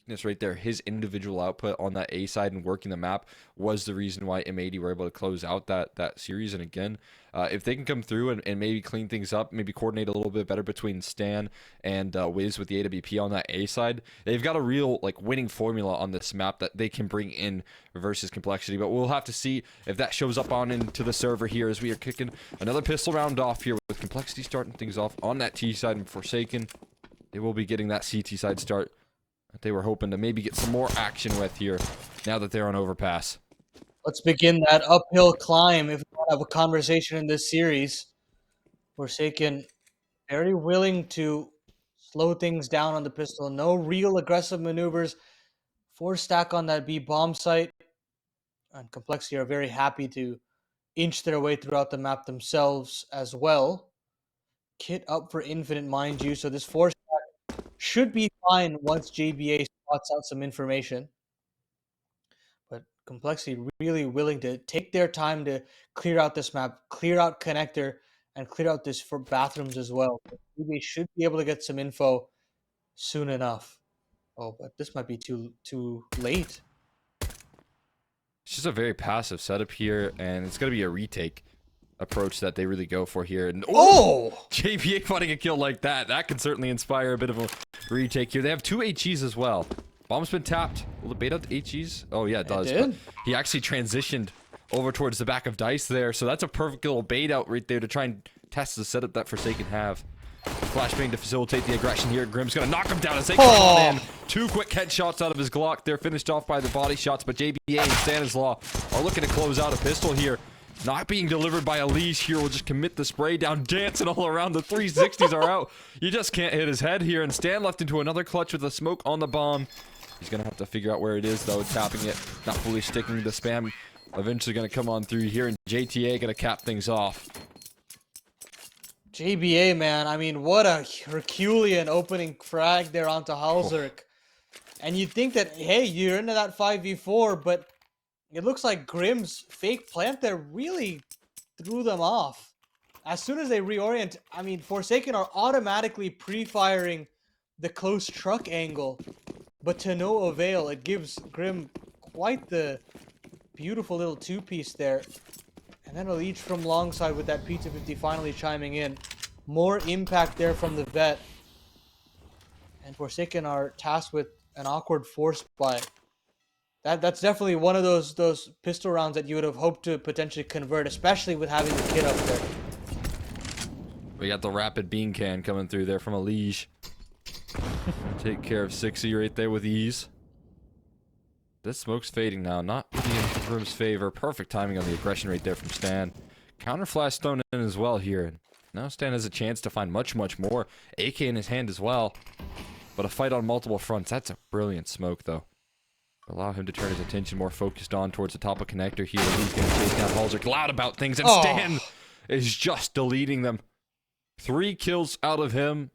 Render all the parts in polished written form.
weakness right there. His individual output on that A side and working the map was the reason why M80 were able to close out that series. And again, if they can come through and maybe clean things up, maybe coordinate a little bit better between Stan and Wiz with the AWP on that A side, they've got a real like winning formula on this map that they can bring in versus Complexity. But we'll have to see if that shows up on into the server here as we are kicking another pistol round off here with Complexity starting things off on that T side, and Forsaken, they will be getting that CT side start that they were hoping to maybe get some more action with here now that they're on Overpass. Let's begin that uphill climb if we want to have a conversation in this series. Forsaken very willing to slow things down on the pistol. No real aggressive maneuvers. 4-stack on that B bomb site. And Complexity are very happy to inch their way throughout the map themselves as well. Kit up for infinite, mind you. So this 4-stack should be fine once JBA spots out some information. But Complexity really willing to take their time to clear out this map, clear out connector, and clear out this for bathrooms as well. JBA should be able to get some info soon enough. Oh, but this might be too late. It's just a very passive setup here, and it's going to be a retake approach that they really go for here. And JBA finding a kill like that can certainly inspire a bit of a retake here. They have 2 HEs as well. Bomb's been tapped. Will it bait out the HEs? Oh yeah, it does. But he actually transitioned over towards the back of Dice there, so that's a perfect little bait out right there to try and test the setup that Forsaken have. Flashbang to facilitate the aggression here. Grim's gonna knock him down as they come on in. 2 quick headshots out of his Glock. They're finished off by the body shots, but JBA and Stanislaw are looking to close out a pistol here. Not being delivered by EliGE here will just commit the spray down, dancing all around. The 360s are out. You just can't hit his head here, and Stan left into another clutch with a smoke on the bomb. He's gonna have to figure out where it is though, tapping it, not fully sticking. The spam eventually gonna come on through here, and JTA gonna cap things off. JBA, man, I mean, what a Herculean opening frag there onto hallzerk. And you'd think that, hey, you're into that 5v4, but it looks like Grim's fake plant there really threw them off. As soon as they reorient, I mean, Forsaken are automatically pre-firing the close truck angle, but to no avail. It gives Grim quite the beautiful little 2-piece there. And then EliGE from long side with that P250 finally chiming in. More impact there from the vet. And Forsaken are tasked with an awkward force buy. That's definitely one of those pistol rounds that you would have hoped to potentially convert, especially with having the kit up there. We got the rapid bean can coming through there from EliGE. Take care of 60 right there with ease. This smoke's fading now, not really in Grim's favor. Perfect timing on the aggression right there from Stan. Counter flash thrown in as well here. And now Stan has a chance to find much more. AK in his hand as well. But a fight on multiple fronts. That's a brilliant smoke though. Allow him to turn his attention more focused on towards the top of connector here. He's going to chase down hallzerk, loud about things, and Stan is just deleting them. 3 kills out of him.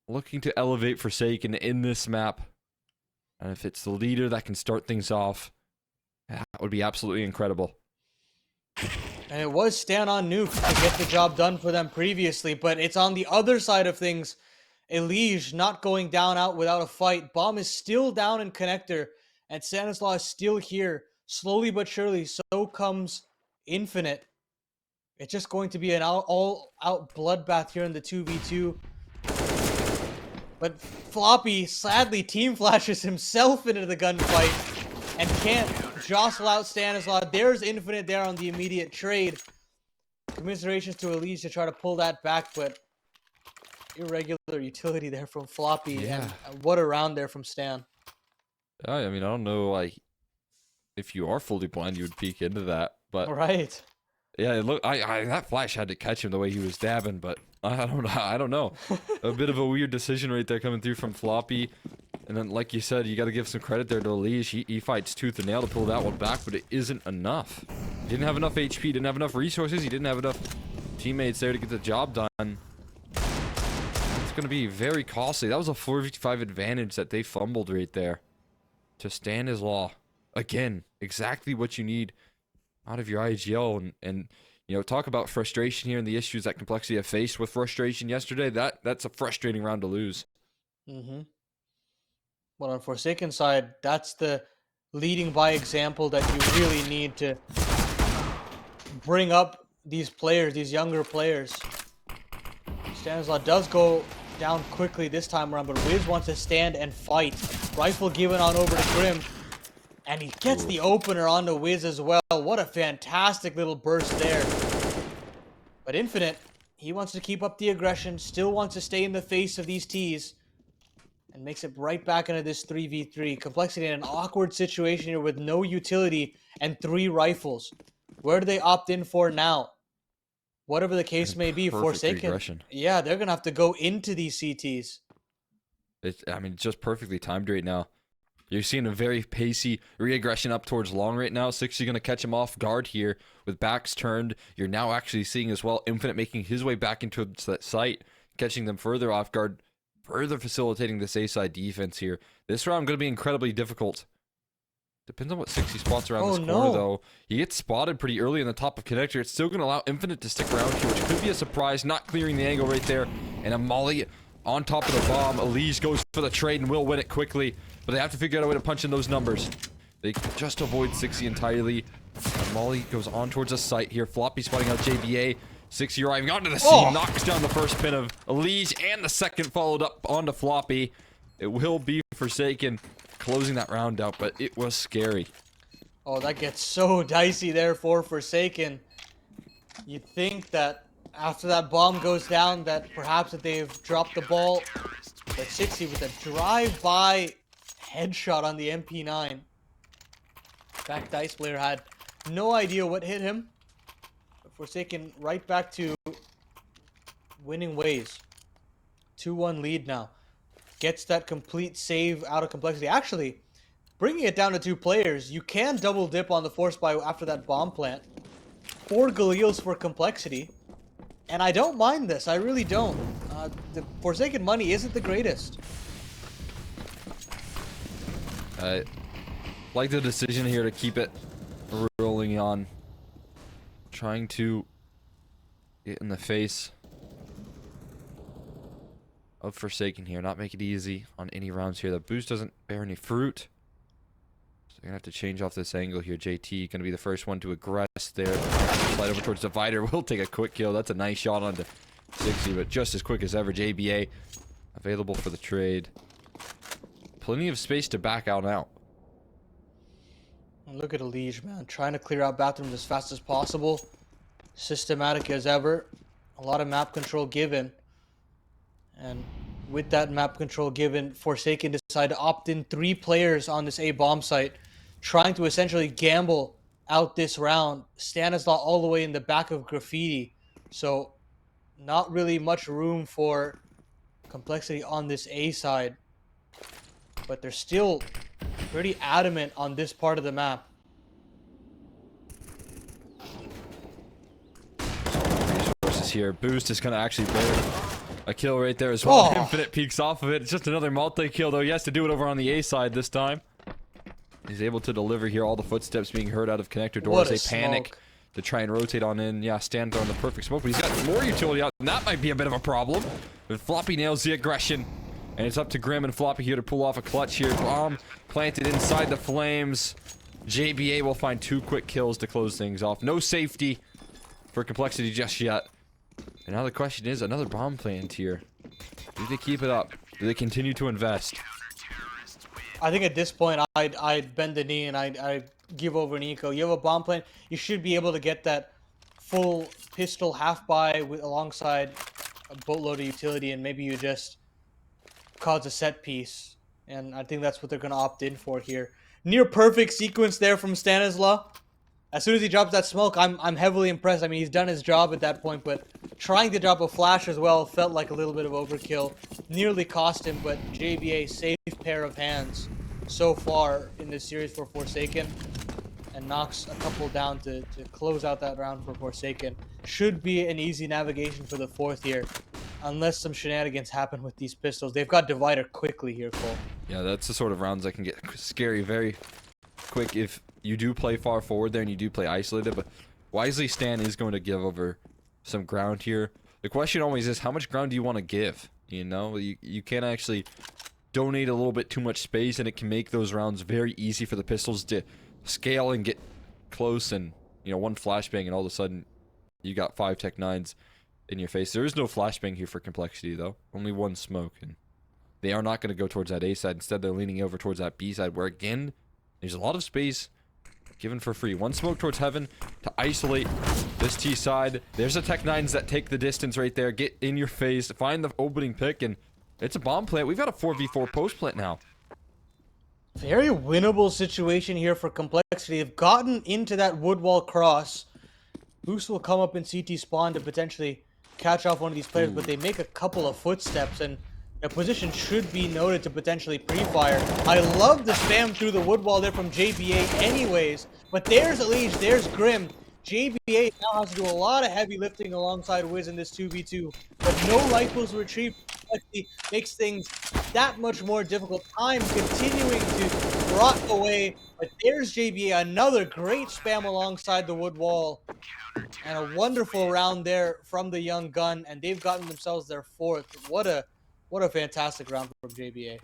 Looking to elevate Forsaken in this map. And if it's the leader that can start things off, that would be absolutely incredible. And it was Stan on nuke to get the job done for them previously, but it's on the other side of things. EliGE not going down out without a fight. Bomb is still down in connector, and Stanislaw is still here. Slowly but surely, so comes Infinite. It's just going to be an all-out bloodbath here in the 2v2. But Floppy sadly team flashes himself into the gunfight and can't jostle out Stanislaw. There's Infinite there on the immediate trade. Commiserations to EliGE to try to pull that back, but irregular utility there from Floppy. Yeah. And what a round there from Stan. I mean, I don't know, like, if you are fully blind, you would peek into that, but Right. yeah, look, that flash had to catch him the way he was dabbing, but I don't know. A bit of a weird decision right there coming through from Floppy. And then, like you said, you got to give some credit there to EliGE. He fights tooth and nail to pull that one back, but it isn't enough. He didn't have enough HP, didn't have enough resources, he didn't have enough teammates there to get the job done. It's going to be very costly. That was a 4v5 advantage that they fumbled right there. To Stanislaw. Again, exactly what you need out of your IGL. And you know, talk about frustration here and the issues that Complexity have faced with frustration yesterday. That's a frustrating round to lose. Mm-hmm. Well, on Forsaken side, that's the leading by example that you really need to bring up these players, these younger players. Stanislaw does go down quickly this time around, but Wiz wants to stand and fight. Rifle given on over to Grim, and he gets the opener onto Wiz as well. What a fantastic little burst there. But Infinite, he wants to keep up the aggression, still wants to stay in the face of these Ts, and makes it right back into this 3v3. Complexity in an awkward situation here with no utility and 3 rifles. Where do they opt in for now? Whatever the case may be, Forsaken, regression. yeah, they're going to have to go into these CTs. I mean, just perfectly timed right now. You're seeing a very pacey re-aggression up towards long right now. 60 going to catch him off guard here with backs turned. You're now actually seeing as well Infinite making his way back into that site, catching them further off guard, further facilitating this A-side defense here. This round going to be incredibly difficult. Depends on what 60 spots around this corner, though. He gets spotted pretty early in the top of connector. It's still going to allow Infinite to stick around here, which could be a surprise. Not clearing the angle right there. And a molly on top of the bomb. EliGE goes for the trade and will win it quickly. But they have to figure out a way to punch in those numbers. They just avoid 60 entirely. And molly goes on towards the site here. Floppy spotting out JBA. 60 arriving onto the scene. Knocks down the first pin of EliGE. And the second followed up onto Floppy. It will be Forsaken closing that round out, but it was scary. Oh, that gets so dicey there for Forsaken. You'd think that after that bomb goes down that perhaps that they've dropped the ball. But 60 with a drive-by headshot on the MP9. In fact, Dice player had no idea what hit him. But Forsaken right back to winning ways. 2-1 lead now. Gets that complete save out of Complexity. Actually, bringing it down to 2 players, you can double dip on the force buy after that bomb plant. 4 Galils for Complexity. And I don't mind this. I really don't. The Forsaken money isn't the greatest. I like the decision here to keep it rolling on. Trying to get in the face of Forsaken here, not make it easy on any rounds here. The boost doesn't bear any fruit. So they're gonna have to change off this angle here. JT gonna be the first one to aggress there. Slide over towards Divider. Will take a quick kill. That's a nice shot onto 60, but just as quick as ever. JBA available for the trade. Plenty of space to back out now. Look at EliGE, man. Trying to clear out bathrooms as fast as possible. Systematic as ever. A lot of map control given. And with that map control given, Forsaken decided to opt in 3 players on this A bomb site, trying to essentially gamble out this round. Stanislaw all the way in the back of Graffiti. So not really much room for Complexity on this A side. But they're still pretty adamant on this part of the map. Resources here. Boost is going to actually bear a kill right there as well. Infinite peeks off of it. It's just another multi-kill, though. He has to do it over on the A side this time. He's able to deliver here. All the footsteps being heard out of connector doors. They panic to try and rotate on in. Yeah, stand on the perfect smoke, but he's got more utility out, and that might be a bit of a problem. But Floppy nails the aggression, and it's up to Grim and Floppy here to pull off a clutch here. Bomb planted inside the flames. JBA will find 2 quick kills to close things off. No safety for Complexity just yet. And now the question is, another bomb plant here. Do they keep it up? Do they continue to invest? I think at this point, I'd bend the knee and I'd give over an eco. You have a bomb plant, you should be able to get that full pistol half-buy alongside a boatload of utility, and maybe you just cause a set piece. And I think that's what they're going to opt in for here. Near perfect sequence there from Stanislaw. As soon as he drops that smoke, I'm heavily impressed. I mean, he's done his job at that point, but trying to drop a flash as well felt like a little bit of overkill. Nearly cost him, but JBA, safe pair of hands so far in this series for Forsaken, and knocks a couple down to close out that round for Forsaken. Should be an easy navigation for the 4th here, unless some shenanigans happen with these pistols. They've got Divider quickly here, Cole. Yeah, that's the sort of rounds that can get scary very quick if you do play far forward there and you do play isolated, but wisely Stan is going to give over some ground here. The question always is, how much ground do you want to give? You know, you can't actually donate a little bit too much space, and it can make those rounds very easy for the pistols to scale and get close, and you know, one flashbang and all of a sudden you got 5 Tech 9s in your face. There is no flashbang here for Complexity though, only one smoke, and they are not going to go towards that A side. Instead, they're leaning over towards that B side, where again there's a lot of space given for free. One smoke towards Heaven to isolate this T side. There's the Tech 9s that take the distance right there, get in your face, find the opening pick, and it's a bomb plant. We've got a 4v4 post plant now. Very winnable situation here for Complexity. They've gotten into that wood wall cross. Boost will come up in CT spawn to potentially catch off one of these players, but they make a couple of footsteps, and their position should be noted to potentially pre-fire. I love the spam through the wood wall there from JBA anyways, but there's EliGE, there's Grim. JBA now has to do a lot of heavy lifting alongside Wiz in this 2v2, but no rifles retrieved makes things that much more difficult. Time continuing to rot away, but there's JBA, another great spam alongside the wood wall, and a wonderful round there from the young gun, and they've gotten themselves their 4th. What a fantastic round from JBA.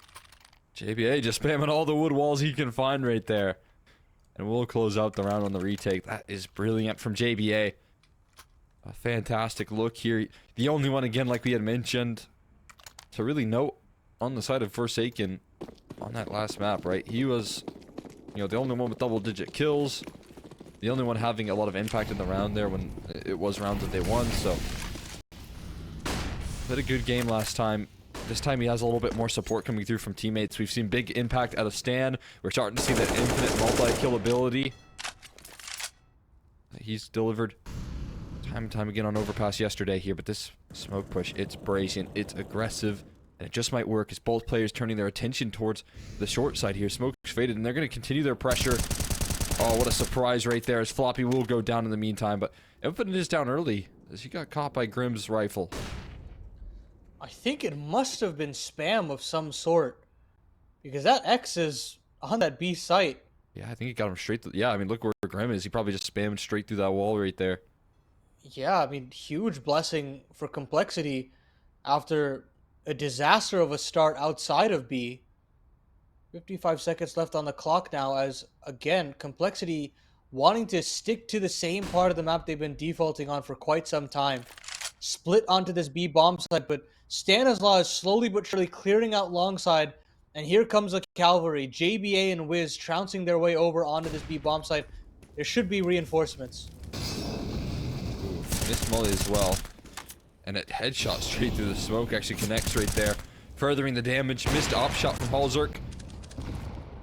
JBA just spamming all the wood walls he can find right there. And we'll close out the round on the retake. That is brilliant from JBA. A fantastic look here. The only one, again, like we had mentioned, to really note on the side of Forsaken on that last map, right? He was, you know, the only one with double-digit kills. The only one having a lot of impact in the round there when it was rounds that they won, so. Had a good game last time. This time he has a little bit more support coming through from teammates. We've seen big impact out of Stan. We're starting to see that infinite multi-kill ability that he's delivered time and time again on Overpass yesterday here. But this smoke push, it's brazen, it's aggressive, and it just might work as both players turning their attention towards the short side here. Smoke's faded, and they're going to continue their pressure. Oh, what a surprise right there, as Floppy will go down in the meantime. But Infinite is down early as he got caught by Grim's rifle. I think it must have been spam of some sort, because that X is on that B site. Yeah, I think he got him straight through. Yeah, I mean, look where Grim is. He probably just spammed straight through that wall right there. Yeah, I mean, huge blessing for Complexity after a disaster of a start outside of B. 55 seconds left on the clock now, as, again, Complexity wanting to stick to the same part of the map they've been defaulting on for quite some time. Split onto this B bomb site, but Stanislaw is slowly but surely clearing out long side, and here comes a cavalry. JBA and Wiz trouncing their way over onto this B bomb site. There should be reinforcements. Missed molly as well, and a headshot straight through the smoke actually connects right there, furthering the damage. Missed op shot from hallzerk.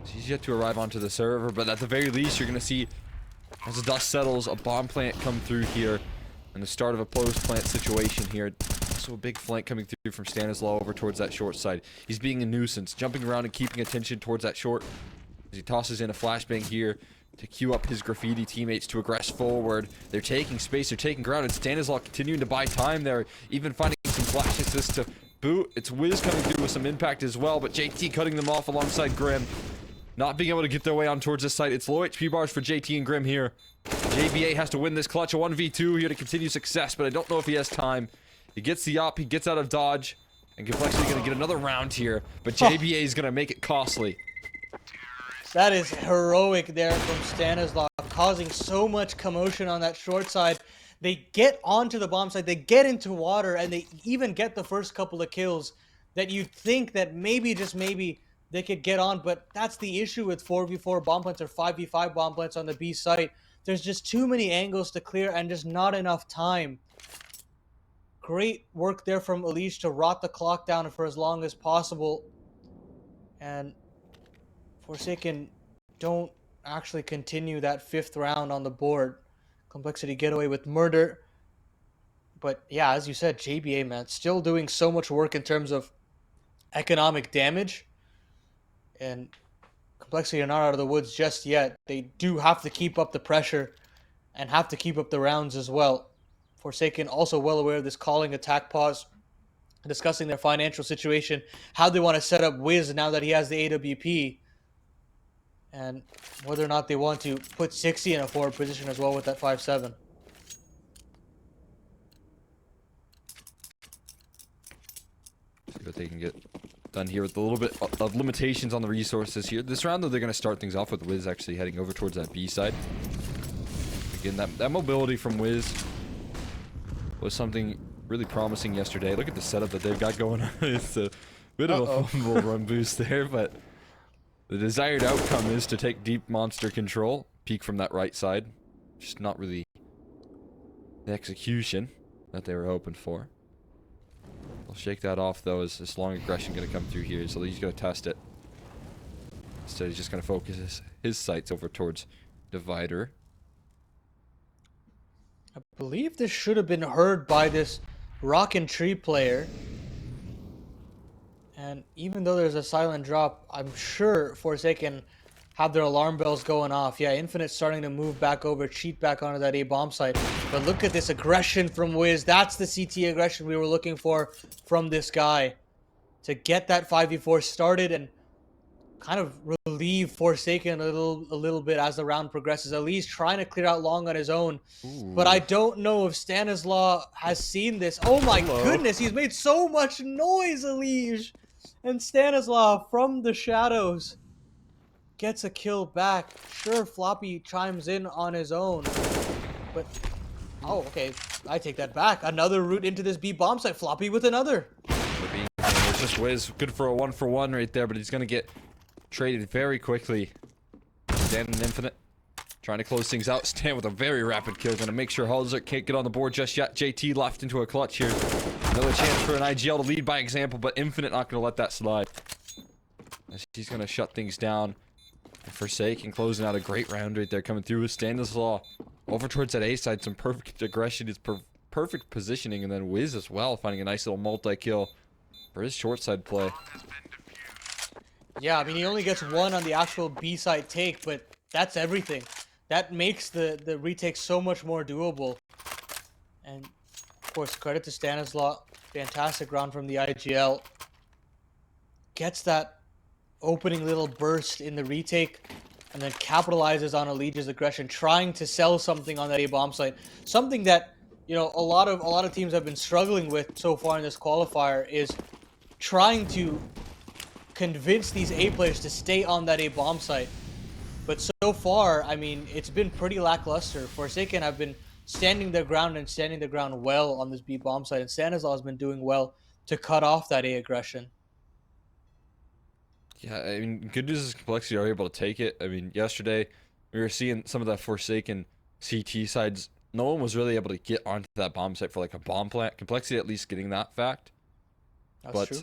He's yet to arrive onto the server, but at the very least you're going to see, as the dust settles, a bomb plant come through here and the start of a post plant situation here. Also a big flank coming through from Stanislaw over towards that short side. He's being a nuisance, jumping around and keeping attention towards that short as he tosses in a flashbang here to queue up his graffiti teammates to aggress forward. They're taking space, they're taking ground, and Stanislaw continuing to buy time there, even finding some flash assists to boot. It's Wiz coming through with some impact as well, but JT cutting them off alongside Grim. Not being able to get their way on towards this site. It's low HP bars for JT and Grim here. JBA has to win this clutch, a 1v2 here to continue success, but I don't know if he has time. He gets the op, he gets out of dodge, and Complexity going to get another round here, but JBA is going to make it costly. That is heroic there from Stanislaw, causing so much commotion on that short side. They get onto the bomb site, they get into water, and they even get the first couple of kills that you'd think that maybe, just maybe, they could get on, but that's the issue with 4v4 bomb plants or 5v5 bomb plants on the B site. There's just too many angles to clear and just not enough time. Great work there from EliGE to rot the clock down for as long as possible. And Forsaken don't actually continue that 5th round on the board. Complexity get away with murder. But yeah, as you said, JBA, man, still doing so much work in terms of economic damage. And Complexity are not out of the woods just yet. They do have to keep up the pressure and have to keep up the rounds as well. Forsaken also well aware of this calling attack pause, discussing their financial situation, how they want to set up Wiz now that he has the AWP, and whether or not they want to put 60 in a forward position as well with that 5-7. See what they can get. done here with a little bit of limitations on the resources here. This round, though, they're going to start things off with Wiz actually heading over towards that B side. Again, that mobility from Wiz was something really promising yesterday. Look at the setup that they've got going on. It's a bit of a fumble run boost there, but the desired outcome is to take deep monster control. Peek from that right side. Just not really the execution that they were hoping for. We'll shake that off, though. Is this long aggression going to come through here? So he's going to test it. Instead, he's just going to focus his sights over towards Divider. I believe this should have been heard by this Rock and Tree player. And even though there's a silent drop, I'm sure Forsaken have their alarm bells going off. Yeah, Infinite starting to move back over, cheat back onto that A bomb site. But look at this aggression from Wiz. That's the CT aggression we were looking for from this guy. To get that 5v4 started and kind of relieve Forsaken a little bit as the round progresses. EliGE trying to clear out long on his own. Ooh. But I don't know if Stanislaw has seen this. Oh my goodness, he's made so much noise, EliGE. And Stanislaw from the shadows gets a kill back. Sure, Floppy chimes in on his own. But, oh, okay. I take that back. Another route into this B bomb site. Floppy with another. There's just Wiz. Good for a 1-for-1 right there, but he's going to get traded very quickly. Stan and Infinite trying to close things out. Stan with a very rapid kill. Going to make sure hallzerk can't get on the board just yet. JT left into a clutch here. Another chance for an IGL to lead by example, but Infinite not going to let that slide. He's going to shut things down. And Forsaken closing out a great round right there, coming through with Stanislaw over towards that A side. Some perfect aggression, is perfect positioning, and then Wiz as well, finding a nice little multi-kill for his short side play. Yeah, I mean, he only gets one on the actual B side take, but that's everything. That makes the retake so much more doable. And of course, credit to Stanislaw. Fantastic round from the IGL. Gets that opening little burst in the retake and then capitalizes on EliGE's aggression, trying to sell something on that A bomb site. Something that, you know, a lot of teams have been struggling with so far in this qualifier is trying to convince these A players to stay on that A bomb site. But so far, I mean, it's been pretty lackluster. Forsaken have been standing their ground and standing their ground well on this B bomb site, and Stanislaw has been doing well to cut off that A aggression. Yeah, I mean, good news is Complexity are able to take it. I mean, yesterday we were seeing some of that Forsaken CT sides. No one was really able to get onto that bomb site for like a bomb plant. Complexity at least getting that fact. That's true.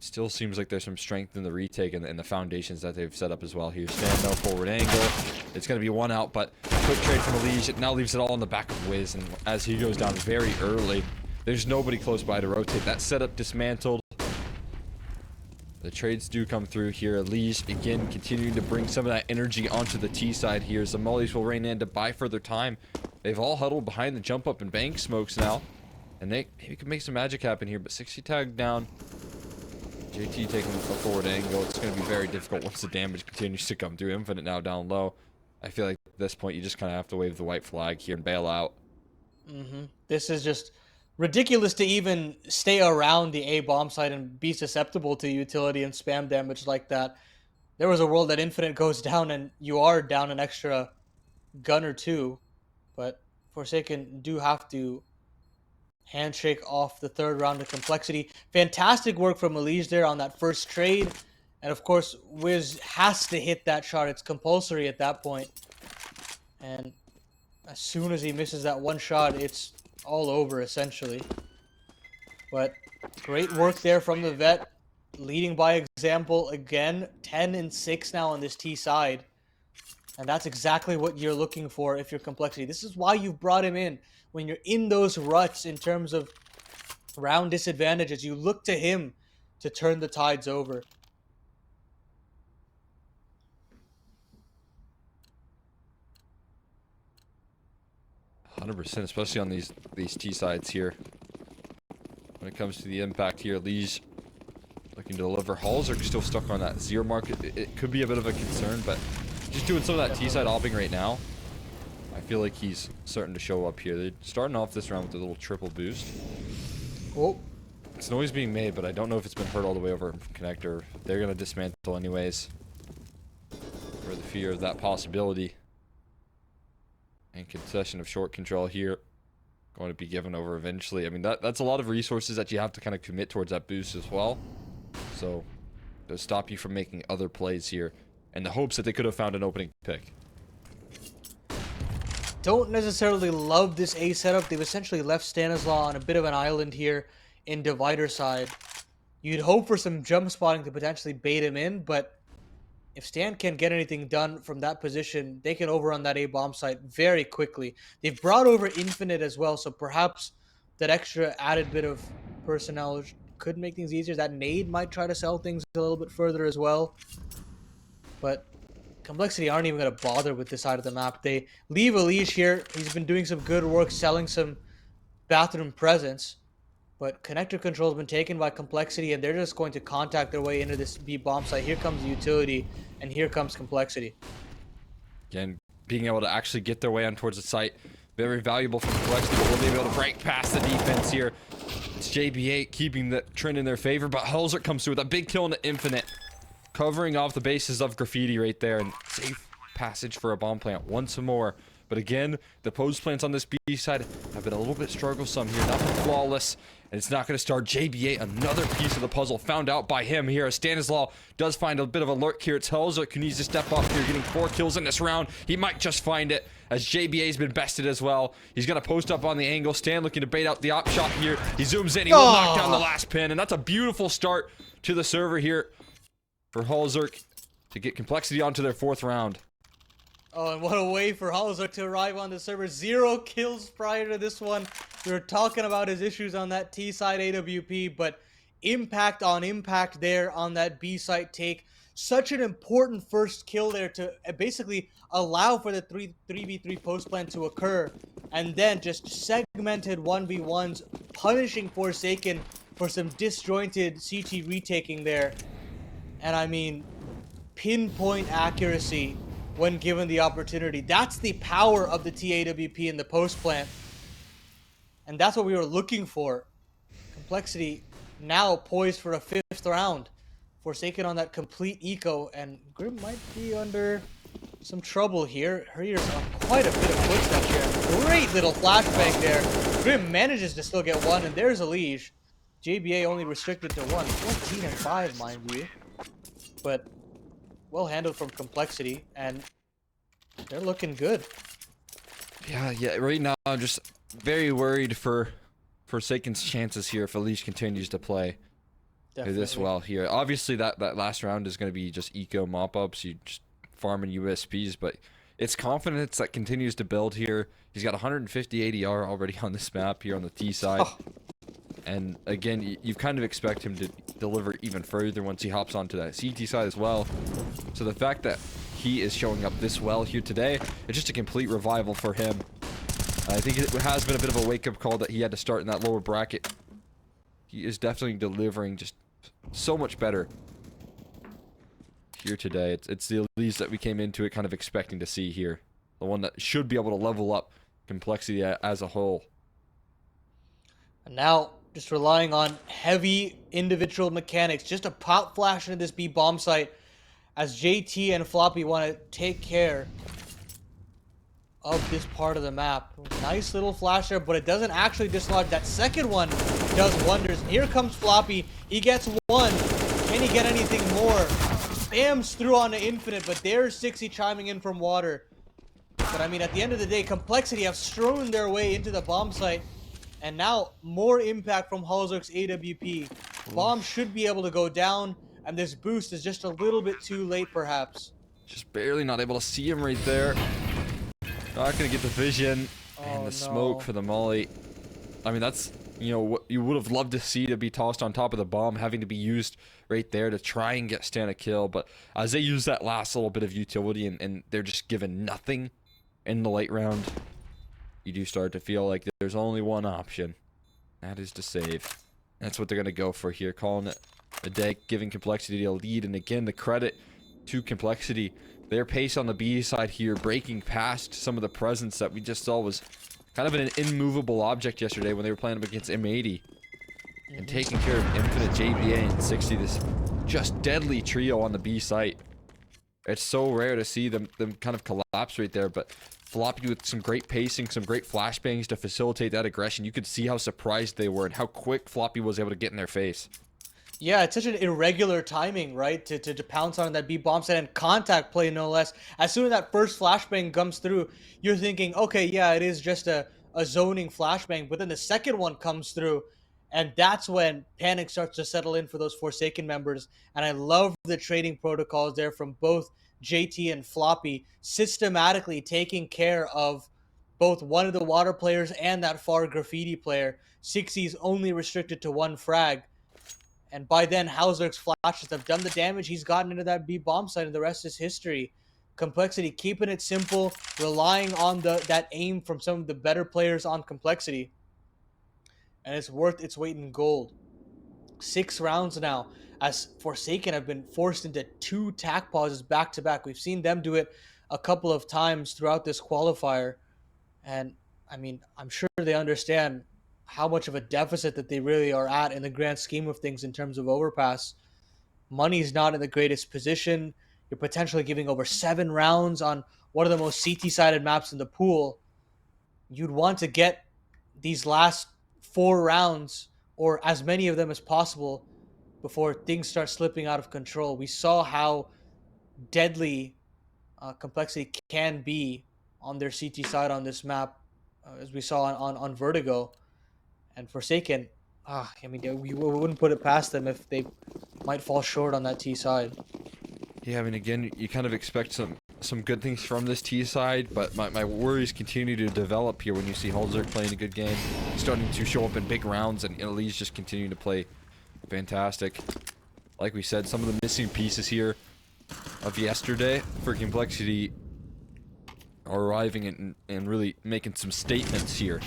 Still seems like there's some strength in the retake and the foundations that they've set up as well here. Stand up, forward angle. It's going to be one out, but quick trade from EliGE. It now leaves it all in the back of Wiz, and as he goes down very early, there's nobody close by to rotate. That setup dismantled. The trades do come through here. EliGE, again, continuing to bring some of that energy onto the T side here. Some mollies will rain in to buy further time. They've all huddled behind the jump up and bank smokes now. And they maybe can make some magic happen here, but 60 tagged down. JT taking a forward angle. It's going to be very difficult once the damage continues to come through. Infinite now down low. I feel like at this point you just kind of have to wave the white flag here and bail out. This is just ridiculous to even stay around the A bomb site and be susceptible to utility and spam damage like that. There was a world that Infinite goes down and you are down an extra gun or two, but Forsaken do have to handshake off the third round of Complexity. Fantastic work from EliGE there on that first trade. And of course, Wiz has to hit that shot. It's compulsory at that point. And as soon as he misses that one shot, it's all over, essentially. But great work there from the vet. Leading by example again. 10-6 now on this T side. And that's exactly what you're looking for if you're Complexity. This is why you've brought him in. When you're in those ruts in terms of round disadvantages, you look to him to turn the tides over. %, especially on these T sides here. When it comes to the impact here, EliGE looking to deliver. hallzerk still stuck on that 0 mark. It could be a bit of a concern, but just doing some of that T side opping right now. I feel like he's starting to show up here. They're starting off this round with a little triple boost. Oh, It's noise being made, but I don't know if it's been heard all the way over from connector. They're gonna dismantle anyways. For the fear of that possibility. And concession of short control here. Going to be given over eventually. I mean, that's a lot of resources that you have to kind of commit towards that boost as well. So, it'll stop you from making other plays here. In the hopes that they could have found an opening pick. Don't necessarily love this A setup. They've essentially left Stanislaw on a bit of an island here in Divider side. You'd hope for some jump spotting to potentially bait him in, but if Stan can't get anything done from that position, they can overrun that A bomb site very quickly. They've brought over Infinite as well, so perhaps that extra added bit of personnel could make things easier. That nade might try to sell things a little bit further as well. But Complexity aren't even going to bother with this side of the map. They leave EliGE here. He's been doing some good work selling some bathroom presence. But connector control has been taken by Complexity, and they're just going to contact their way into this B bomb site. Here comes the utility, and here comes Complexity. Again, being able to actually get their way on towards the site. Very valuable for Complexity, but we'll be able to break past the defense here. It's JB8 keeping the trend in their favor, but hallzerk comes through with a big kill in the Infinite. Covering off the bases of Graffiti right there, and safe passage for a bomb plant once more. But again, the post plants on this B side have been a little bit strugglesome here. Nothing flawless, and it's not going to start. JB8, another piece of the puzzle found out by him here. As Stanislaw does find a bit of a lurk here. It's hallzerk who needs to step up here, getting 4 kills in this round. He might just find it, as JBA's been bested as well. He's going to post up on the angle. Stan looking to bait out the op shot here. He zooms in. He will knock down the last pin, and that's a beautiful start to the server here for hallzerk to get Complexity onto their 4th round. Oh, and what a way for hallzerk to arrive on the server. 0 kills prior to this one. We were talking about his issues on that T side AWP, but impact on impact there on that B site take. Such an important first kill there to basically allow for the 3v3 post plan to occur. And then just segmented 1v1s, punishing Forsaken for some disjointed CT retaking there. And I mean, pinpoint accuracy when given the opportunity. That's the power of the TAWP in the post plant. And that's what we were looking for. Complexity now poised for a 5th round. Forsaken on that complete eco, and Grim might be under some trouble here. Here's quite a bit of footsteps here. Great little flashbang there. Grim manages to still get 1, and there's EliGE. JBA only restricted to 1. 14 and 5, mind you. But well handled from Complexity, and they're looking good. Yeah, right now I'm just very worried for Forsaken's chances here if EliGE continues to play this well here. Obviously that last round is going to be just eco mop-ups, you just farming USPs, but it's confidence that continues to build here. He's got 150 ADR already on this map here on the T side. And again, you kind of expect him to deliver even further once he hops onto that CT side as well. So the fact that he is showing up this well here today, it's just a complete revival for him. I think it has been a bit of a wake-up call that he had to start in that lower bracket. He is definitely delivering just so much better here today. It's the EliGE that we came into it kind of expecting to see here. The one that should be able to level up Complexity as a whole. And now, just relying on heavy individual mechanics, just a pop flash into this B bomb site as JT and Floppy want to take care of this part of the map. Nice little flash there, but it doesn't actually dislodge. That second one does wonders. Here comes Floppy. He gets 1. Can he get anything more? Spams through on the Infinite, but there's 60 chiming in from water. But I mean, at the end of the day, Complexity have strewn their way into the bomb site. And now, more impact from hallzerk's AWP. Bomb should be able to go down, and this boost is just a little bit too late, perhaps. Just barely not able to see him right there. Not gonna get the vision. And the smoke for the molly. I mean, that's, you know, what you would have loved to see to be tossed on top of the bomb, having to be used right there to try and get Stan a kill. But as they use that last little bit of utility and they're just given nothing in the late round, you do start to feel like there's only one option. That is to save. That's what they're going to go for here. Calling it a day, giving Complexity a lead. And again, the credit to Complexity. Their pace on the B side here, breaking past some of the presence that we just saw was kind of an immovable object yesterday when they were playing up against M80. and taking care of Infinite, JBA, and 60. This just deadly trio on the B site. It's so rare to see them kind of collapse right there, but Floppy with some great pacing, some great flashbangs to facilitate that aggression. You could see how surprised they were and how quick Floppy was able to get in their face. Yeah, it's such an irregular timing, right? To pounce on that B bomb set and contact play, no less. As soon as that first flashbang comes through, you're thinking, okay, yeah, it is just a zoning flashbang. But then the second one comes through, and that's when panic starts to settle in for those Forsaken members. And I love the trading protocols there from both JT and Floppy, systematically taking care of both one of the water players and that far graffiti player. 60's only restricted to one frag. And by then, hallzerk's flashes have done the damage. He's gotten into that B bomb site, and the rest is history. Complexity, keeping it simple, relying on that aim from some of the better players on Complexity. And it's worth its weight in gold. 6 rounds now, as Forsaken have been forced into 2 tack pauses back to back. We've seen them do it a couple of times throughout this qualifier. And, I mean, I'm sure they understand how much of a deficit that they really are at in the grand scheme of things in terms of Overpass. Money's not in the greatest position. You're potentially giving over 7 rounds on one of the most CT-sided maps in the pool. You'd want to get these last 4 rounds, or as many of them as possible, before things start slipping out of control. We saw how deadly Complexity can be on their CT side on this map, as we saw on Vertigo. And Forsaken, I mean, we wouldn't put it past them if they might fall short on that T side. Yeah, I mean, again, you kind of expect some good things from this T side, but my worries continue to develop here when you see hallzerk playing a good game, starting to show up in big rounds, and EliGE just continuing to play fantastic. Like we said, some of the missing pieces here of yesterday for Complexity are arriving and really making some statements here.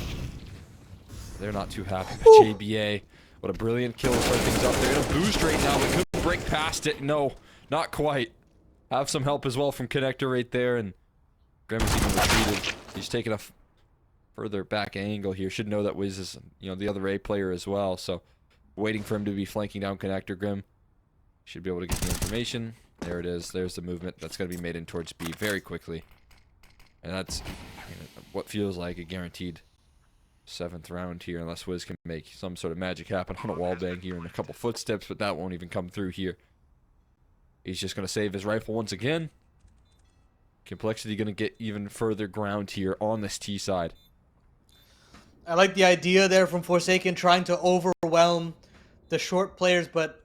They're not too happy. But JBA, what a brilliant kill to start things up. They're in a boost right now. They couldn't break past it. No, not quite. Have some help as well from Connector right there, and Grim is even retreated. He's taking a further back angle here. Should know that Wiz is, the other A player as well, so waiting for him to be flanking down Connector. Grim should be able to get the information. There it is. There's the movement. That's going to be made in towards B very quickly. And that's what feels like a guaranteed 7th round here, unless Wiz can make some sort of magic happen on a wallbang here in a couple footsteps, but that won't even come through here. He's just going to save his rifle once again. Complexity going to get even further ground here on this T side. I like the idea there from Forsaken, trying to overwhelm the short players, but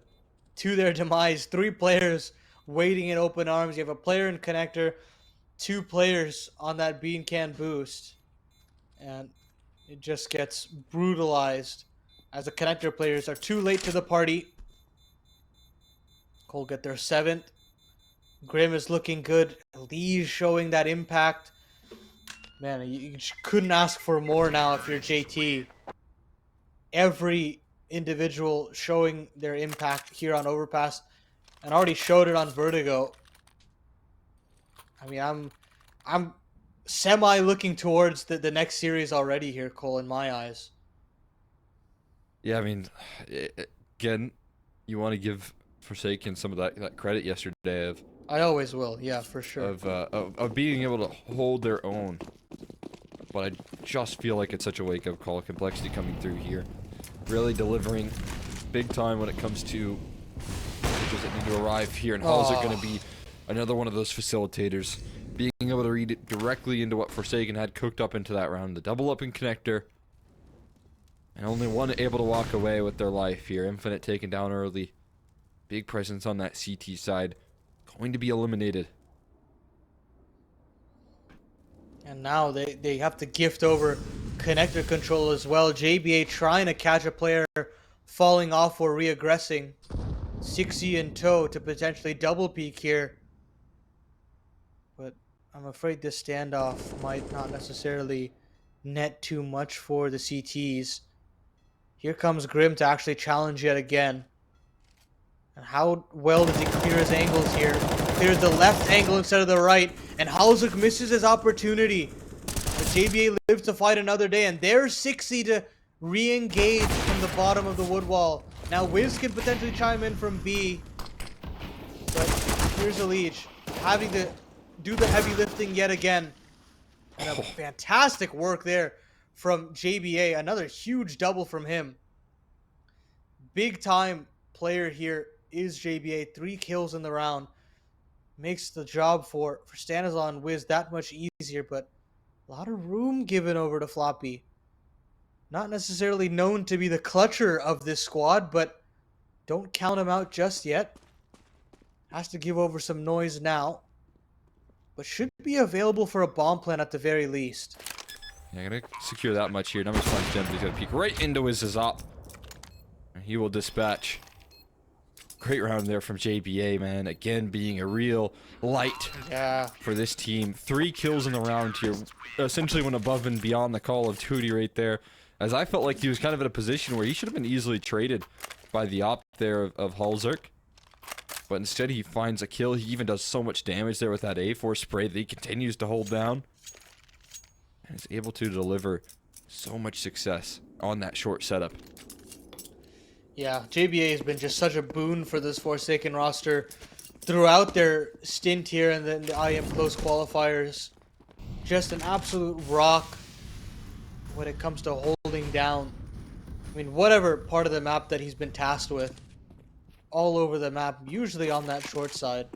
to their demise, 3 players waiting in open arms. You have a player in Connector, 2 players on that bean can boost, and it just gets brutalized as the Connector players are too late to the party. Cole get their 7th. Grim is looking good. EliGE showing that impact. Man, you couldn't ask for more now if you're JT. Every individual showing their impact here on Overpass, and already showed it on Vertigo. I mean, I'm semi looking towards the next series already here, Cole, in my eyes. Yeah, I mean, again, you want to give Forsaken some of that credit yesterday of... I always will, yeah, for sure. Of being able to hold their own. But I just feel like it's such a wake-up call. Complexity coming through here. Really delivering big time when it comes to individuals that need to arrive here. And hallzerk going to be another one of those facilitators. Being able to read it directly into what Forsaken had cooked up into that round. The double up in Connector. And only one able to walk away with their life here. Infinite taken down early. Big presence on that CT side. Going to be eliminated. And now they have to gift over Connector control as well. JBA trying to catch a player falling off or reaggressing. 60 in tow to potentially double peak here. But I'm afraid this standoff might not necessarily net too much for the CTs. Here comes Grim to actually challenge yet again. And how well does he clear his angles here? Clears the left angle instead of the right. And hallzerk misses his opportunity. But JBA lives to fight another day. And there's 60 to re-engage from the bottom of the wood wall. Now Wiz can potentially chime in from B. But here's EliGE having to do the heavy lifting yet again. And a fantastic work there from JBA. Another huge double from him. Big time player here is JBA. 3 kills in the round. Makes the job for Stanislaw and Wiz that much easier, but a lot of room given over to Floppy. Not necessarily known to be the clutcher of this squad, but don't count him out just yet. Has to give over some noise now, but should be available for a bomb plant at the very least. Yeah, gonna secure that much here. Numbers punch down, but he's gonna peek right into his op. And he will dispatch. Great round there from JBA, man. Again, being a real light for this team. 3 kills in the round here. Essentially went above and beyond the call of duty right there. As I felt like he was kind of in a position where he should have been easily traded by the op there of hallzerk. But instead he finds a kill. He even does so much damage there with that A4 spray that he continues to hold down. And is able to deliver so much success on that short setup. Yeah, JBA has been just such a boon for this Forsaken roster throughout their stint here and then the IEM close qualifiers. Just an absolute rock when it comes to holding down. I mean, whatever part of the map that he's been tasked with. All over the map, usually on that short side.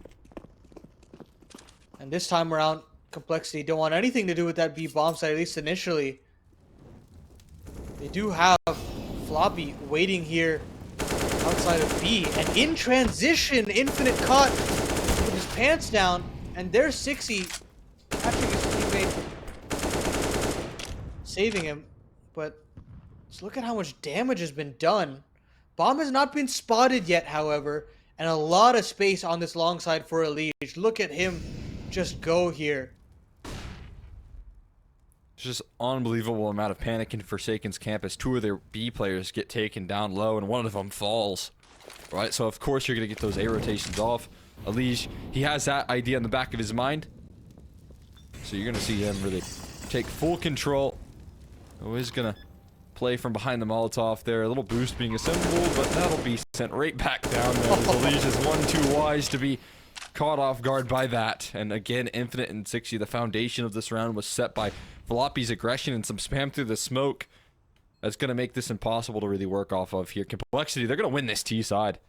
And this time around, Complexity don't want anything to do with that B bomb site, at least initially. They do have Floppy waiting here outside of B, and in transition, Infinite caught with his pants down, and there's Sixy catching his teammate, saving him. But let's look at how much damage has been done. Bomb has not been spotted yet, however, and a lot of space on this long side for EliGE. Look at him just go here. Just unbelievable amount of panic in Forsaken's camp as 2 of their B players get taken down low and one of them falls. Right, so of course you're going to get those A rotations off. EliGE, he has that idea in the back of his mind. So you're going to see him really take full control. Oh, he's going to play from behind the Molotov there. A little boost being assembled, but that'll be sent right back down there. EliGE is one too wise to be caught off guard by that. And again, Infinite and 60, the foundation of this round was set by Floppy's aggression and some spam through the smoke. That's going to make this impossible to really work off of here. Complexity, they're going to win this T side.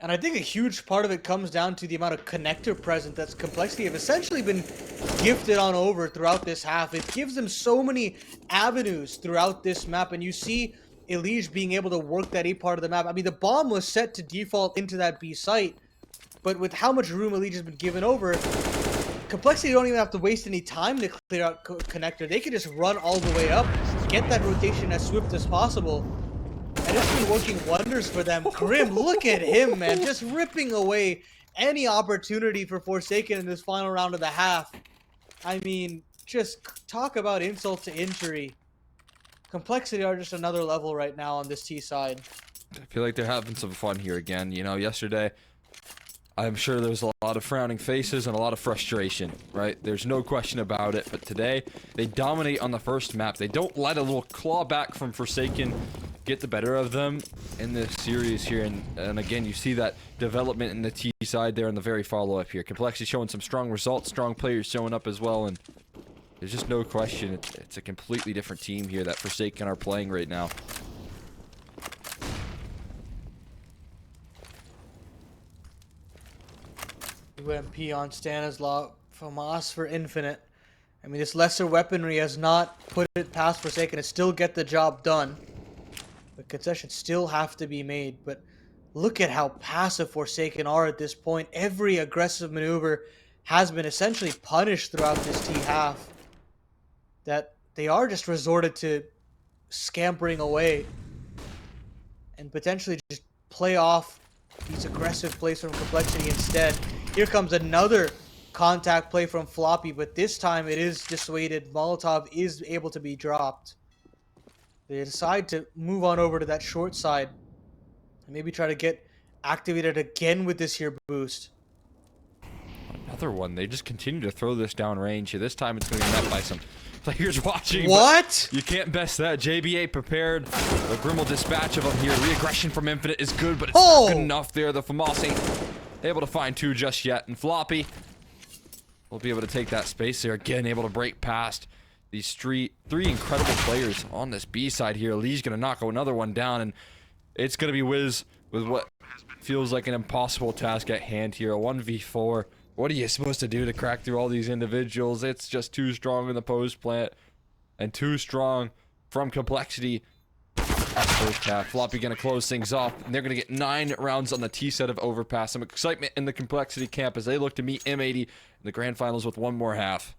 And I think a huge part of it comes down to the amount of connector presence that's Complexity have essentially been gifted on over throughout this half. It gives them so many avenues throughout this map, and you see EliGE being able to work that A part of the map. I mean, the bomb was set to default into that B site, but with how much room EliGE has been given over, Complexity don't even have to waste any time to clear out connector. They can just run all the way up, get that rotation as swift as possible. And it's been working wonders for them. Grim, look at him, man. Just ripping away any opportunity for Forsaken in this final round of the half. I mean, just talk about insult to injury. Complexity are just another level right now on this T side. I feel like they're having some fun here again. You know, yesterday, I'm sure there was a lot of frowning faces and a lot of frustration, right? There's no question about it. But today, they dominate on the first map. They don't let a little claw back from Forsaken get the better of them in this series here. And again, you see that development in the T side there in the very follow-up here. Complexity showing some strong results, strong players showing up as well. And there's just no question. It's a completely different team here that Forsaken are playing right now. UMP on Stanislaw, FAMAS for Infinite. I mean, this lesser weaponry has not put it past Forsaken to still get the job done. But concessions still have to be made. But look at how passive Forsaken are at this point. Every aggressive maneuver has been essentially punished throughout this T half. That they are just resorted to scampering away and potentially just play off these aggressive plays from Complexity instead. Here comes another contact play from Floppy, but this time it is dissuaded. Molotov is able to be dropped. They decide to move on over to that short side and maybe try to get activated again with this here boost. Another one. They just continue to throw this down range here. This time it's going to be met by some players watching. What? You can't best that. JBA prepared. The Grimmel dispatch of them here. Re-aggression from Infinite is good, but it's not good enough there. The Famas ain't able to find 2 just yet. And Floppy will be able to take that space there. Again, able to break past these three incredible players on this B side here. Lee's gonna knock another one down, and it's gonna be Wiz with what feels like an impossible task at hand here. A 1v4. What are you supposed to do to crack through all these individuals? It's just too strong in the post plant and too strong from Complexity at first half. Floppy gonna close things off, and they're gonna get 9 rounds on the T set of Overpass. Some excitement in the Complexity camp as they look to meet M80 in the grand finals with 1 more half.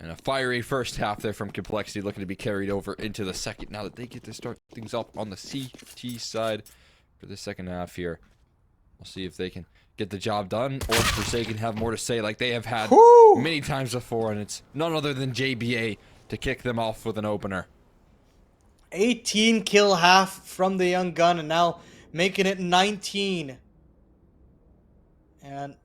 And a fiery first half there from Complexity, looking to be carried over into the second now that they get to start things up on the CT side for the second half here. We'll see if they can get the job done, or if Forsaken have more to say like they have had many times before, and it's none other than JBA to kick them off with an opener. 18 kill half from the young gun, and now making it 19. And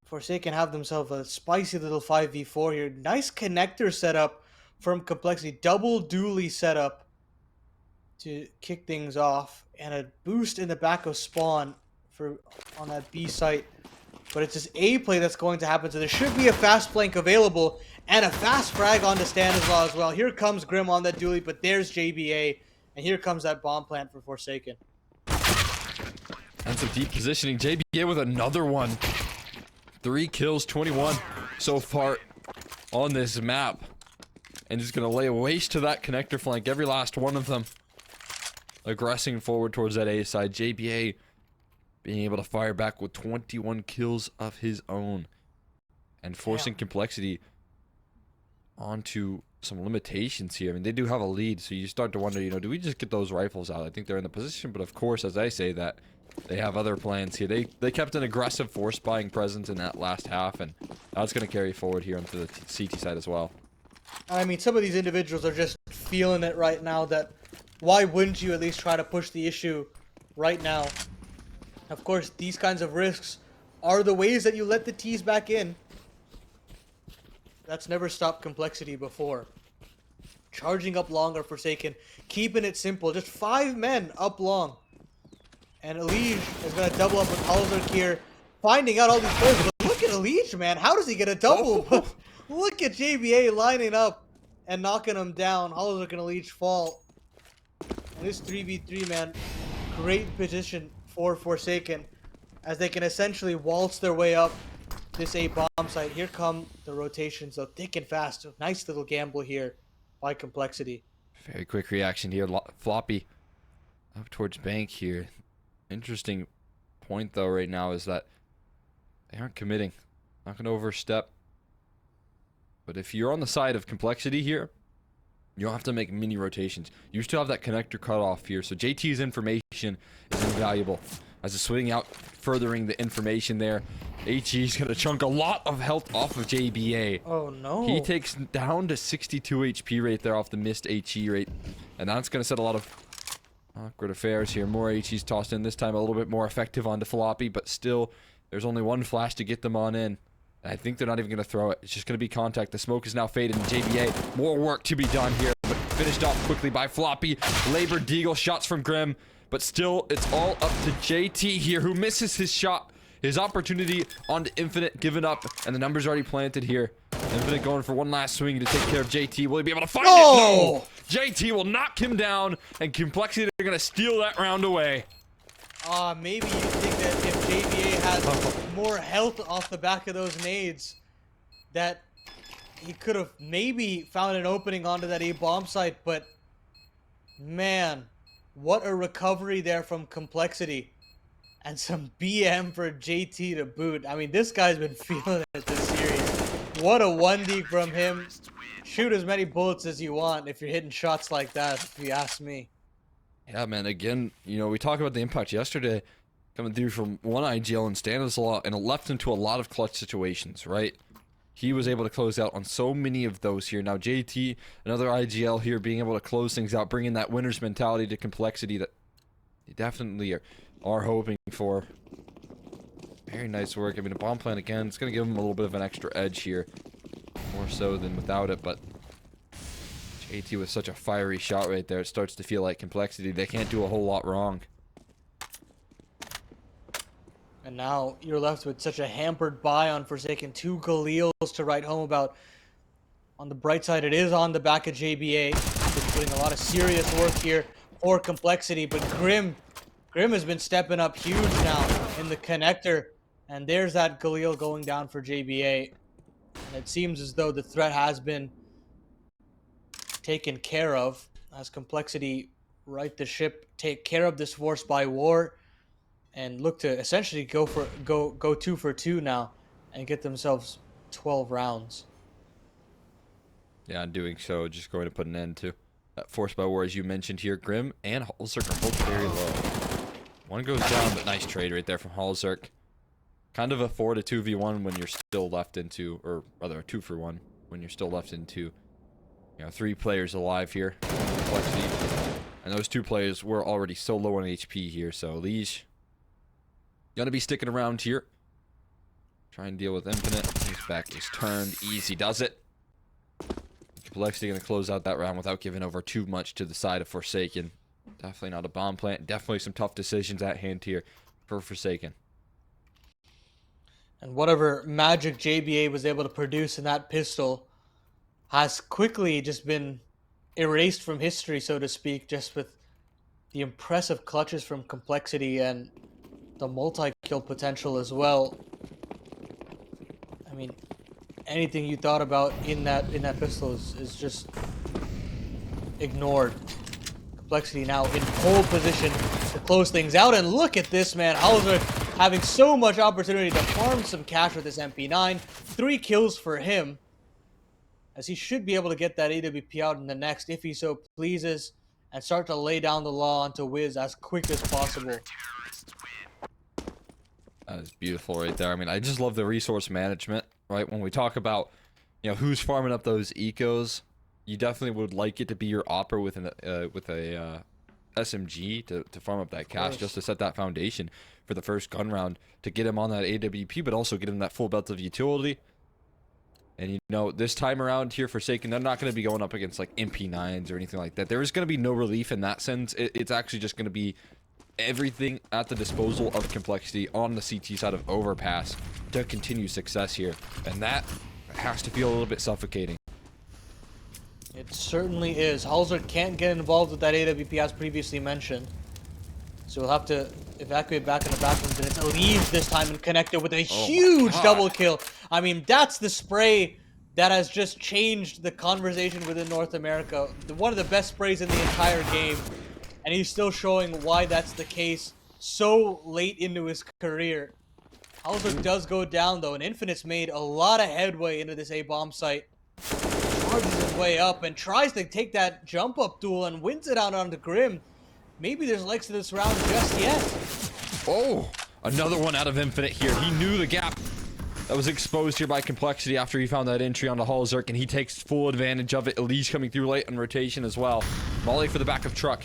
Forsaken have themselves a spicy little 5v4 here. Nice connector setup from Complexity. Double dually setup to kick things off. And a boost in the back of spawn on that B site but it's this A play that's going to happen. So there should be a fast flank available and a fast frag on the stand as well. Here comes Grim on that dually, but there's JBA, and here comes that bomb plant for Forsaken. And some deep positioning. JBA with another one. 3 kills, 21 so far on this map. And just going to lay waste to that connector flank. Every last one of them. Aggressing forward towards that A side. JBA being able to fire back with 21 kills of his own. And forcing Complexity onto some limitations here. I mean, they do have a lead, so you start to wonder, you know, do we just get those rifles out? I think they're in the position, but of course, as I say that, they have other plans here. They kept an aggressive force buying presence in that last half, and that's going to carry forward here onto the CT side as well. I mean, some of these individuals are just feeling it right now that why wouldn't you at least try to push the issue right now? Of course, these kinds of risks are the ways that you let the T's back in. That's never stopped Complexity before. Charging up long or Forsaken, keeping it simple. Just 5 men up long. And EliGE is going to double up with hallzerk here, finding out all these players. But look at EliGE, man. How does he get a double? Look at JBA lining up and knocking him down. hallzerk and EliGE fall. And this 3v3, man, great position for Forsaken as they can essentially waltz their way up this A bomb site. Here come the rotations, though, thick and fast. Nice little gamble here by Complexity. Very quick reaction here. Floppy up towards bank here. Interesting point, though, right now is that they aren't committing. Not going to overstep. But if you're on the side of Complexity here, you don't have to make mini rotations. You still have that connector cut off here, so JT's information is invaluable. As a swing out, furthering the information there. HE's going to chunk a lot of health off of JBA. Oh, no. He takes down to 62 HP rate there off the missed HE rate. And that's going to set a lot of awkward affairs here. More HE's tossed in, this time a little bit more effective onto Floppy, but still, there's only one flash to get them on in. And I think they're not even going to throw it. It's just going to be contact. The smoke is now faded, and JBA, more work to be done here, but finished off quickly by Floppy. Labor Deagle, shots from Grim, but still, it's all up to JT here, who misses his shot. His opportunity onto Infinite given up, and the number's already planted here. Infinite going for one last swing to take care of JT. Will he be able to find it? No! JT will knock him down, and Complexity are going to steal that round away. Maybe you think that if JBA has more health off the back of those nades, that he could have maybe found an opening onto that A bomb site, but man, what a recovery there from Complexity. And some BM for JT to boot. I mean, this guy's been feeling it this series. What a 1D from him. Shoot as many bullets as you want if you're hitting shots like that, if you ask me. Yeah, man, again, you know, we talked about the impact yesterday coming through from one IGL and Stanislaw, and it left him to a lot of clutch situations, right? He was able to close out on so many of those here. Now, JT, another IGL here, being able to close things out, bringing that winner's mentality to Complexity that they definitely are hoping for. Very nice work. I mean, a bomb plant again, it's going to give him a little bit of an extra edge here. More so than without it, but JT with such a fiery shot right there, it starts to feel like Complexity, they can't do a whole lot wrong. And now you're left with such a hampered buy on Forsaken. 2 Galils to write home about. On the bright side, it is on the back of JBA. Been putting a lot of serious work here for Complexity, but Grim has been stepping up huge now in the connector. And there's that Galil going down for JBA. And it seems as though the threat has been taken care of as Complexity right the ship, take care of this force by war, and look to essentially go 2 for 2 now and get themselves 12 rounds. Yeah, in doing so, just going to put an end to that force by war, as you mentioned here. Grim and hallzerk are both very low. One goes down, but nice trade right there from hallzerk. Kind of a 4-2v1 when you're still left into, or rather a 2 for 1 when you're still left into, you know, 3 players alive here. And those 2 players were already so low on HP here, so EliGE gonna be sticking around here. Try and deal with Infinite. His back is turned. Easy does it. Complexity gonna close out that round without giving over too much to the side of Forsaken. Definitely not a bomb plant. Definitely some tough decisions at hand here for Forsaken. And whatever magic JBA was able to produce in that pistol has quickly just been erased from history, so to speak, just with the impressive clutches from Complexity and the multi-kill potential as well. I mean, anything you thought about in that pistol is just ignored. Complexity now in pole position to close things out, and look at this, man. hallzerk having so much opportunity to farm some cash with his MP9. 3 kills for him, as he should be able to get that AWP out in the next if he so pleases, and start to lay down the law onto Wiz as quick as possible. That is beautiful right there. I mean, I just love the resource management, right? When we talk about, you know, who's farming up those ecos, you definitely would like it to be your opera with a SMG to farm up that cash, just to set that foundation for the first gun round, to get him on that AWP, but also get him that full belt of utility. And you know, this time around here, Forsaken, they're not going to be going up against like MP9s or anything like that. There is going to be no relief in that sense. It's actually just going to be everything at the disposal of Complexity on the CT side of Overpass to continue success here. And that has to feel a little bit suffocating. It certainly is. hallzerk can't get involved with that AWP as previously mentioned, so we'll have to evacuate back in the backroom. And it's EliGE this time and connected with a huge double kill. I mean, that's the spray that has just changed the conversation within North America. One of the best sprays in the entire game. And he's still showing why that's the case so late into his career. hallzerk does go down, though, and Infinite's made a lot of headway into this A-bomb site. Charges his way up and tries to take that jump-up duel and wins it out onto Grim. Maybe there's legs to this round just yet. Oh, another one out of Infinite here. He knew the gap that was exposed here by Complexity after he found that entry onto hallzerk, and he takes full advantage of it. EliGE coming through late on rotation as well. Molly for the back of truck.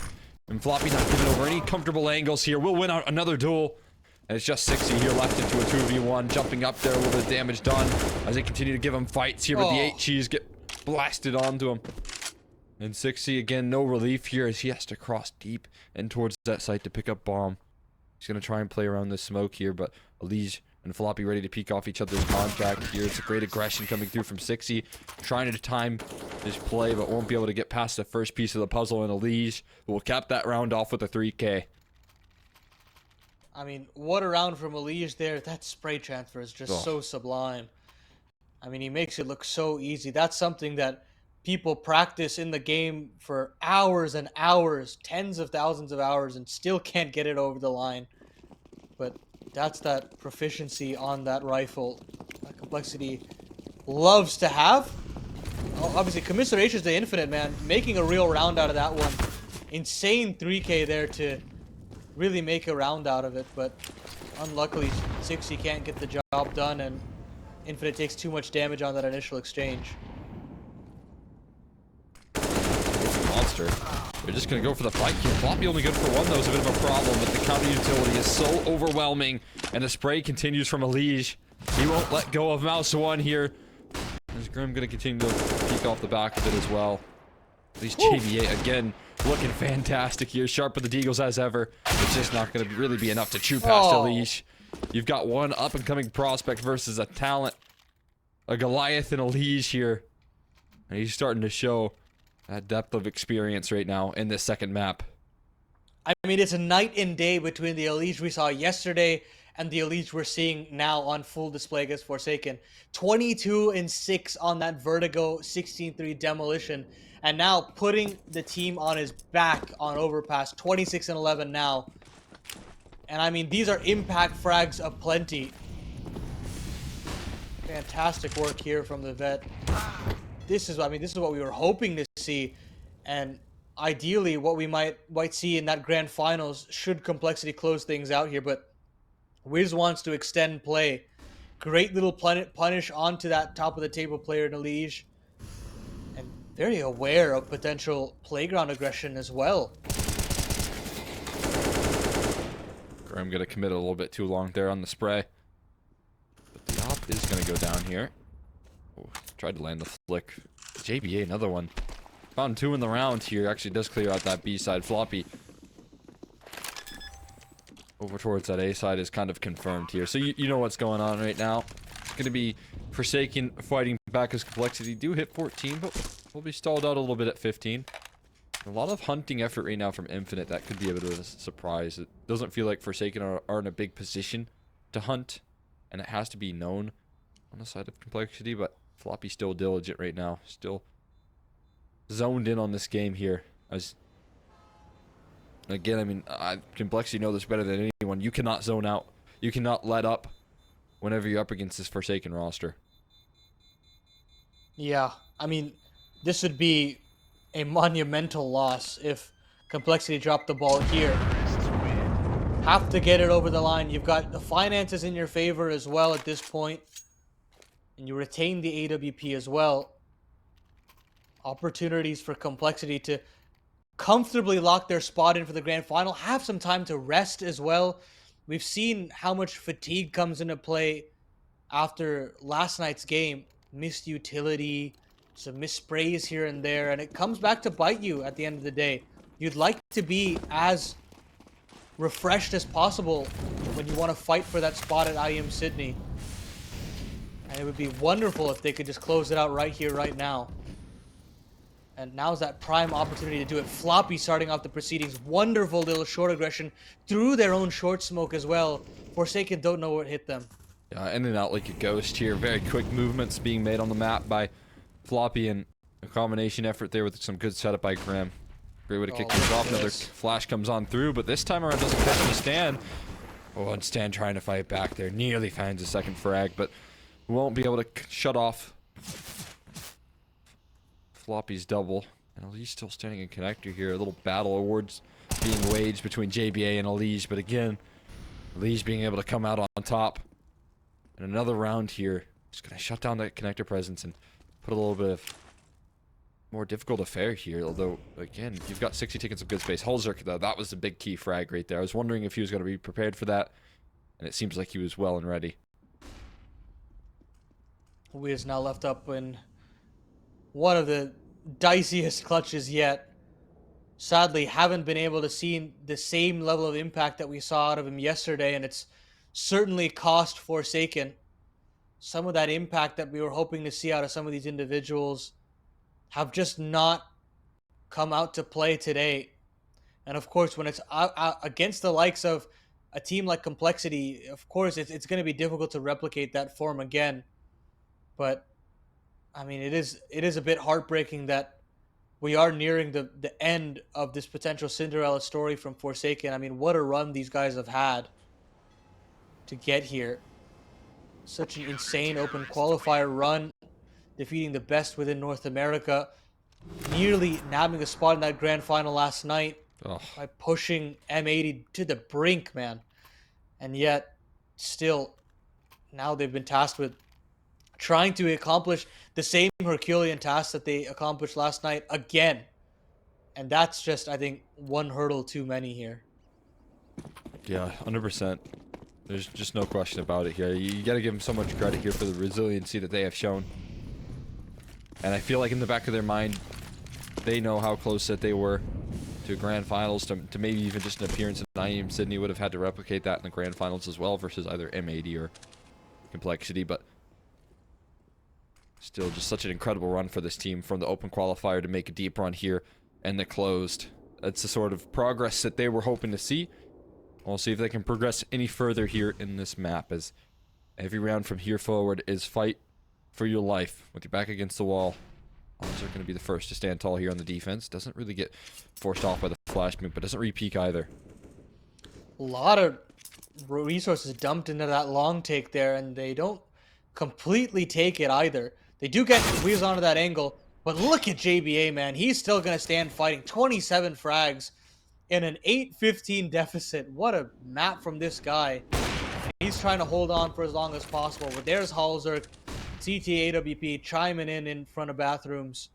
And Floppy not giving over any comfortable angles here. We'll win out another duel. And it's just 60 here left into a 2v1. Jumping up there, a little bit of damage done as they continue to give him fights here. But the 8 cheese get blasted onto him. And 60 again, no relief here as he has to cross deep and towards that site to pick up bomb. He's going to try and play around this smoke here, but EliGE and Floppy ready to peek off each other's contact here. It's a great aggression coming through from 60. Trying to time his play, but won't be able to get past the first piece of the puzzle. And EliGE will cap that round off with a 3K. I mean, what a round from EliGE there. That spray transfer is just so sublime. I mean, he makes it look so easy. That's something that people practice in the game for hours and hours, tens of thousands of hours, and still can't get it over the line. But that's that proficiency on that rifle that Complexity loves to have. Oh, obviously, commiserations to Infinite, man. Making a real round out of that one. Insane 3K there to really make a round out of it. But unluckily, 60 can't get the job done, and Infinite takes too much damage on that initial exchange. Monster. They're just going to go for the fight here. Floppy only good for one, though, is a bit of a problem, but the counter utility is so overwhelming, and the spray continues from EliGE. He won't let go of Mouse 1 here. Is Grim going to continue to peek off the back of it as well? At least JBA, again, looking fantastic here. Sharp with the deagles as ever. It's just not going to really be enough to chew past EliGE. You've got one up-and-coming prospect versus a talent. A Goliath and EliGE here. And he's starting to show that depth of experience right now in this second map. I mean, it's a night and day between the EliGE we saw yesterday and the EliGE we're seeing now on full display against Forsaken. 22-6 on that Vertigo 16-3 demolition, and now putting the team on his back on Overpass. 26-11 now. And I mean, these are impact frags aplenty. Fantastic work here from the vet. This is what we were hoping to see, and ideally what we might see in that grand finals should Complexity close things out here. But Wiz wants to extend play. Great little punish onto that top of the table player in EliGE, and very aware of potential playground aggression as well. Grim gonna commit a little bit too long there on the spray, but the op is gonna go down here. Oh, tried to land the flick. JBA, another one. Found 2 in the round here. Actually does clear out that B side. Floppy over towards that A side is kind of confirmed here. So you know what's going on right now. It's going to be Forsaken fighting back as Complexity do hit 14, but will be stalled out a little bit at 15. A lot of hunting effort right now from Infinite. That could be a bit of a surprise. It doesn't feel like Forsaken are in a big position to hunt, and it has to be known on the side of Complexity, but Floppy still diligent right now. Still zoned in on this game here. As again, I mean, Complexity know this better than anyone. You cannot zone out. You cannot let up whenever you're up against this Forsaken roster. Yeah, I mean, this would be a monumental loss if Complexity dropped the ball here. Have to get it over the line. You've got the finances in your favor as well at this point. And you retain the AWP as well. Opportunities for Complexity to comfortably lock their spot in for the grand final. Have some time to rest as well. We've seen how much fatigue comes into play after last night's game. Missed utility, some missed sprays here and there, and it comes back to bite you at the end of the day. You'd like to be as refreshed as possible when you want to fight for that spot at IEM Sydney. And it would be wonderful if they could just close it out right here, right now. And now's that prime opportunity to do it. Floppy starting off the proceedings. Wonderful little short aggression through their own short smoke as well. Forsaken don't know what hit them. In and out like a ghost here. Very quick movements being made on the map by Floppy, and a combination effort there with some good setup by Graham. Great way to kick things off. Another flash comes on through, but this time around doesn't catch him. Stan. Oh, and Stan trying to fight back there. Nearly finds a second frag, but won't be able to shut off Floppy's double. And EliGE still standing in connector here. A little battle awards being waged between JBA and EliGE, but again, EliGE being able to come out on top. And another round here. Just going to shut down that connector presence and put a little bit of more difficult affair here. Although, again, you've got 60 tickets of good space. hallzerk, though, that was the big key frag right there. I was wondering if he was going to be prepared for that. And it seems like he was well and ready. We is now left up in one of the diciest clutches yet. Sadly, haven't been able to see the same level of impact that we saw out of him yesterday, and it's certainly cost Forsaken. Some of that impact that we were hoping to see out of some of these individuals have just not come out to play today. And of course, when it's against the likes of a team like Complexity, of course, it's going to be difficult to replicate that form again. But, I mean, it is a bit heartbreaking that we are nearing the end of this potential Cinderella story from Forsaken. I mean, what a run these guys have had to get here. Such an insane open qualifier run, defeating the best within North America, nearly nabbing a spot in that grand final last night by pushing M80 to the brink, man. And yet, still, now they've been tasked with trying to accomplish the same Herculean task that they accomplished last night again. And that's just, I think, one hurdle too many here. Yeah, 100%. There's just no question about it here. You got to give them so much credit here for the resiliency that they have shown. And I feel like in the back of their mind, they know how close that they were to grand finals, to maybe even just an appearance in IEM Sydney. Would have had to replicate that in the grand finals as well versus either M80 or Complexity. But still, just such an incredible run for this team from the open qualifier to make a deep run here and the closed. That's the sort of progress that they were hoping to see. We'll see if they can progress any further here in this map, as every round from here forward is fight for your life with your back against the wall. Hallzerk going to be the first to stand tall here on the defense. Doesn't really get forced off by the flash move, but doesn't re-peek either. A lot of resources dumped into that long take there, and they don't completely take it either. They do get wheels onto that angle, but look at JBA, man. He's still going to stand fighting. 27 frags in an 8-15 deficit. What a map from this guy. He's trying to hold on for as long as possible. But there's hallzerk, CT AWP chiming in front of bathrooms.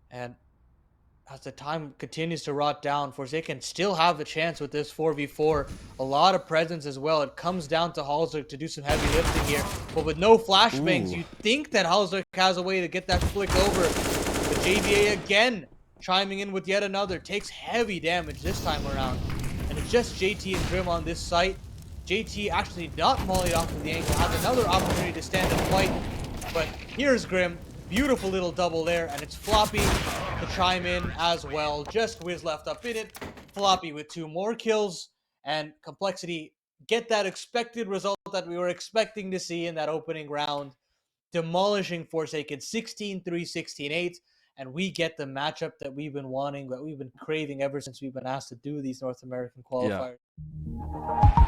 And as the time continues to rot down, Forsaken still have the chance with this 4v4. A lot of presence as well. It comes down to hallzerk to do some heavy lifting here. But with no flashbangs, you think that hallzerk has a way to get that flick over. But JBA again chiming in with yet another. Takes heavy damage this time around. And he just JT and Grim on this site. JT actually not mollied off of the angle, has another opportunity to stand and fight, but here's Grim. Beautiful little double there, and it's Floppy to chime in as well. Just Wiz left up in it. Floppy with 2 more kills, and Complexity get that expected result that we were expecting to see in that opening round, demolishing Forsaken 16-3, 16-8, and we get the matchup that we've been wanting, that we've been craving ever since we've been asked to do these North American Yeah. qualifiers.